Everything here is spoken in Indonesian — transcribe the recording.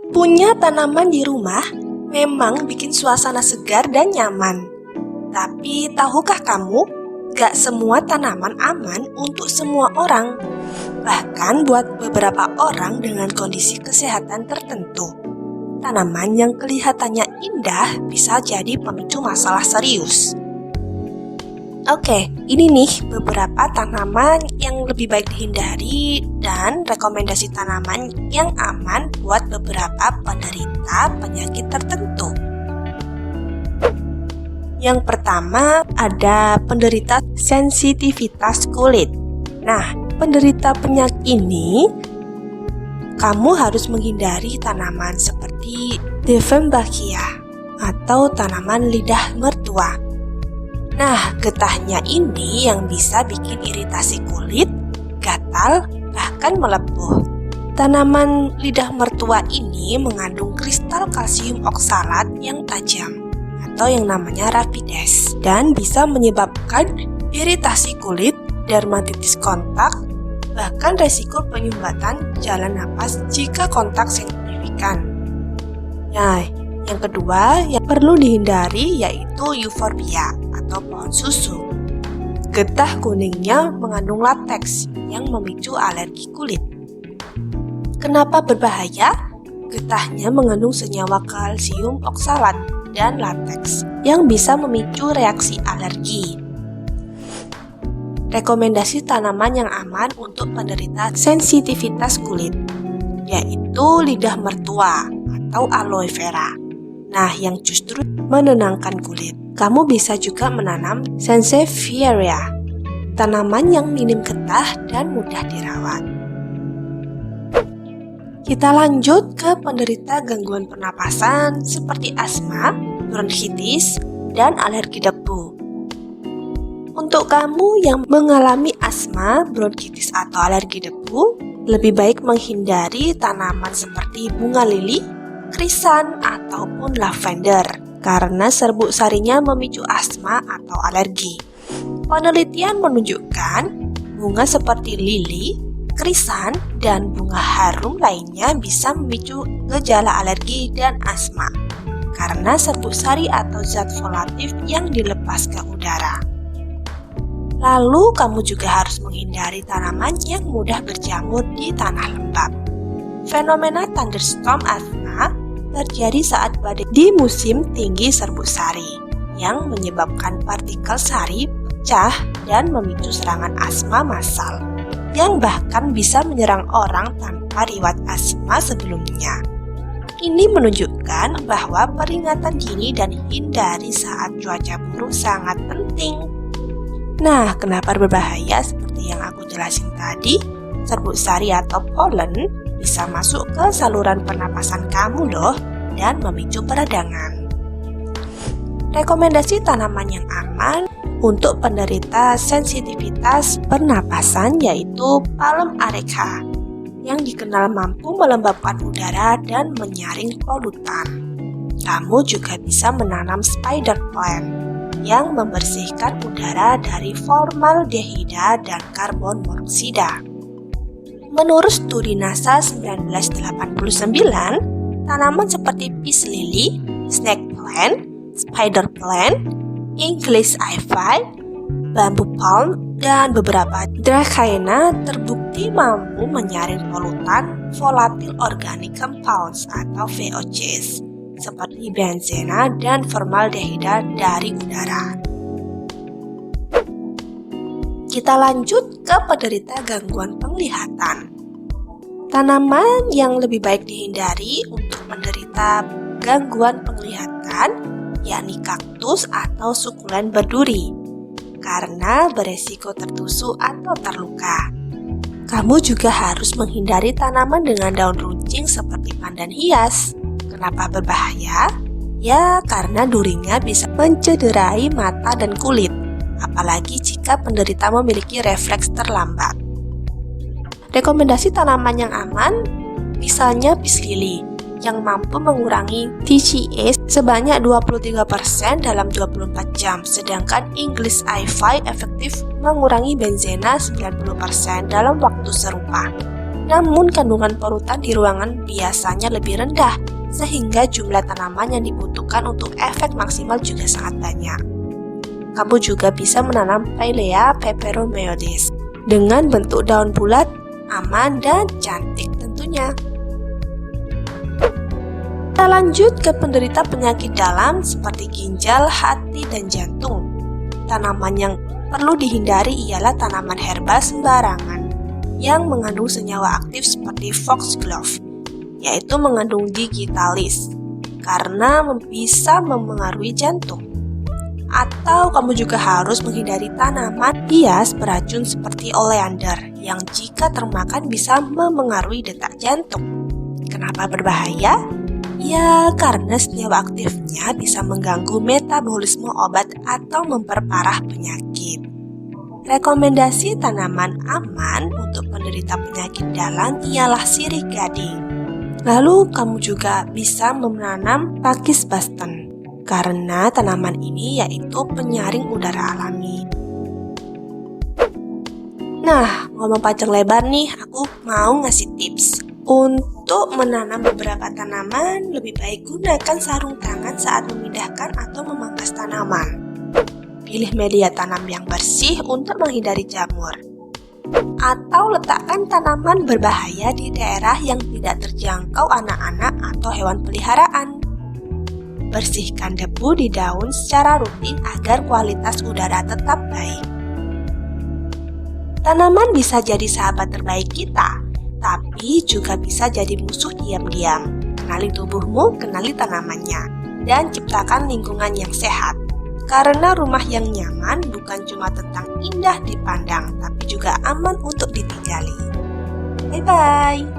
Punya tanaman di rumah memang bikin suasana segar dan nyaman. Tapi tahukah kamu, gak semua tanaman aman untuk semua orang. Bahkan buat beberapa orang dengan kondisi kesehatan tertentu. Tanaman yang kelihatannya indah bisa jadi pemicu masalah serius. Oke, ini nih beberapa tanaman yang lebih baik dihindari dan rekomendasi tanaman yang aman buat beberapa penderita penyakit tertentu. Yang pertama ada penderita sensitivitas kulit. Nah, penderita penyakit ini kamu harus menghindari tanaman seperti Dieffenbachia atau tanaman lidah mertua. Nah, getahnya ini yang bisa bikin iritasi kulit, gatal, bahkan melepuh. Tanaman lidah mertua ini mengandung kristal kalsium oksalat yang tajam atau yang namanya rapides dan bisa menyebabkan iritasi kulit, dermatitis kontak, bahkan resiko penyumbatan jalan napas jika kontak signifikan. Nah, yang kedua yang perlu dihindari yaitu euphorbia atau pohon susu. Getah kuningnya mengandung lateks yang memicu alergi kulit. Kenapa berbahaya? Getahnya mengandung senyawa kalsium oksalat dan lateks yang bisa memicu reaksi alergi. Rekomendasi tanaman yang aman untuk penderita sensitivitas kulit yaitu lidah mertua atau aloe vera. Nah, yang justru menenangkan kulit. Kamu bisa juga menanam sansevieria, tanaman yang minim getah dan mudah dirawat. Kita lanjut ke penderita gangguan pernapasan seperti asma, bronkitis, dan alergi debu. Untuk kamu yang mengalami asma, bronkitis, atau alergi debu, lebih baik menghindari tanaman seperti bunga lili, krisan, ataupun lavender karena serbuk sarinya memicu asma atau alergi. Penelitian menunjukkan bunga seperti lili, krisan, dan bunga harum lainnya bisa memicu gejala alergi dan asma karena serbuk sari atau zat volatif yang dilepas ke udara. Lalu kamu juga harus menghindari tanaman yang mudah berjamur di tanah lembab. Fenomena thunderstorm asma terjadi saat badai di musim tinggi serbuk sari yang menyebabkan partikel sari pecah dan memicu serangan asma massal yang bahkan bisa menyerang orang tanpa riwayat asma sebelumnya. Ini menunjukkan bahwa peringatan dini dan hindari saat cuaca buruk sangat penting. Nah, kenapa berbahaya seperti yang aku jelasin tadi? Serbuk sari atau polen bisa masuk ke saluran pernapasan kamu loh dan memicu peradangan. Rekomendasi tanaman yang aman untuk penderita sensitivitas pernapasan yaitu Palm areca yang dikenal mampu melembabkan udara dan menyaring polutan. Kamu juga bisa menanam spider plant yang membersihkan udara dari formaldehida dan karbon monoksida. Menurut studi NASA 1989, tanaman seperti peace lily, snake plant, spider plant, English ivy, bamboo palm, dan beberapa dracaena terbukti mampu menyaring polutan volatile organic compounds atau VOCs seperti benzena dan formaldehida dari udara. Kita lanjut ke penderita gangguan penglihatan. Tanaman yang lebih baik dihindari untuk penderita gangguan penglihatan yakni kaktus atau sukulen berduri karena beresiko tertusuk atau terluka. Kamu juga harus menghindari tanaman dengan daun runcing seperti pandan hias. Kenapa berbahaya? Ya, karena durinya bisa mencederai mata dan kulit, apalagi jika penderita memiliki refleks terlambat. Rekomendasi tanaman yang aman, misalnya peace lily, yang mampu mengurangi TCA sebanyak 23% dalam 24 jam, sedangkan English ivy efektif mengurangi benzena 90% dalam waktu serupa. Namun kandungan polutan di ruangan biasanya lebih rendah, sehingga jumlah tanaman yang dibutuhkan untuk efek maksimal juga sangat banyak. Kamu juga bisa menanam Pilea peperomoides dengan bentuk daun bulat, aman, dan cantik tentunya. Kita lanjut ke penderita penyakit dalam seperti ginjal, hati, dan jantung. Tanaman yang perlu dihindari ialah tanaman herbal sembarangan yang mengandung senyawa aktif seperti foxglove, yaitu mengandung digitalis, karena bisa memengaruhi jantung. Atau kamu juga harus menghindari tanaman hias beracun seperti oleander yang jika termakan bisa memengaruhi detak jantung. Kenapa berbahaya? Ya, karena senyawa aktifnya bisa mengganggu metabolisme obat atau memperparah penyakit. Rekomendasi tanaman aman untuk penderita penyakit dalam ialah sirih gading. Lalu kamu juga bisa menanam Pakis Boston, karena tanaman ini yaitu penyaring udara alami. Nah, ngomong panjang lebar nih, aku mau ngasih tips. Untuk menanam beberapa tanaman, lebih baik gunakan sarung tangan saat memindahkan atau memangkas tanaman. Pilih media tanam yang bersih untuk menghindari jamur. Atau letakkan tanaman berbahaya di daerah yang tidak terjangkau anak-anak atau hewan peliharaan. Bersihkan debu di daun secara rutin agar kualitas udara tetap baik. Tanaman bisa jadi sahabat terbaik kita, tapi juga bisa jadi musuh diam-diam. Kenali tubuhmu, kenali tanamannya, dan ciptakan lingkungan yang sehat. Karena rumah yang nyaman bukan cuma tentang indah dipandang, tapi juga aman untuk ditinggali. Bye-bye!